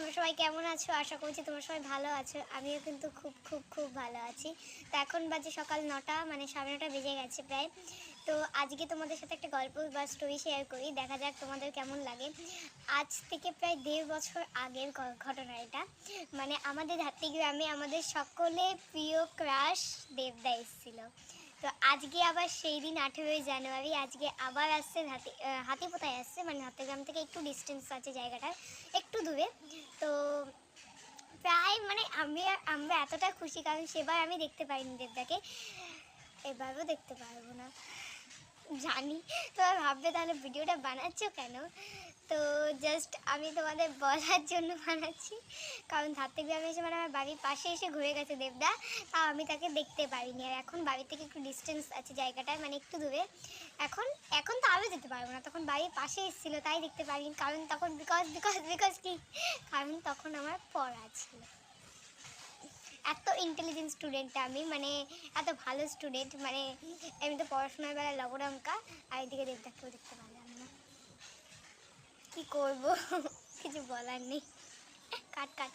তোমরা সবাই কেমন আছো? আশা করছি তোমরা সবাই ভালো আছো। আমিও কিন্তু খুব খুব খুব ভালো আছি। তো এখন বাজে সকাল ৯টা, মানে ৯:৩০ বেজে গেছে প্রায়। তো আজকে তোমাদের সাথে একটা গল্প বা স্টোরি শেয়ার করি, দেখা যাক তোমাদের কেমন লাগে। আজ থেকে প্রায় ১.৫ বছর আগের ঘটনা এটা। মানে আমাদের হাতি গ্রামে আমাদের সকলের প্রিয় ক্রাশ দেবদা এসেছিল। তো আজকে আবার সেই দিন ১৮ই জানুয়ারি আজকে আবার আসছে হাতিপোতায় আসছে, মানে হাতিগ্রাম থেকে একটু ডিস্টেন্স আছে জায়গাটার, একটু দূরে। তো প্রায় মানে আমরা এতটা খুশি, কারণ সেবার আমি দেখতে পাইনি দেবদাকে, এবারও দেখতে পারবো না জানি। তোমরা ভাববে তাহলে ভিডিওটা বানাচ্ছ কেন? তো জাস্ট আমি তোমাদের বলার জন্য বানাচ্ছি, কারণ হাতিগ্রামে এসে মানে আমার বাড়ির পাশে এসে ঘুরে গেছে দেবদা, তাও আমি তাকে দেখতে পারিনি। আর এখন বাড়ি থেকে একটু ডিস্টেন্স আছে জায়গাটায়, মানে একটু দূরে। এখন এখন তো আরও যেতে পারবো না, তখন বাড়ির পাশে এসেছিলো তাই দেখতে পারিনি, কারণ তখন বিকজ কি, কারণ তখন আমার পড়া ছিল। এত ইন্টেলিজেন্ট স্টুডেন্ট আমি, মানে এত ভালো স্টুডেন্ট, মানে এমনিতে পড়াশোনার বেলায় লবণাঙ্কা, আর এদিকে দেবদাকেও দেখতে পারলাম না। কি করবো কিছু বলার নেই। কাট কাট।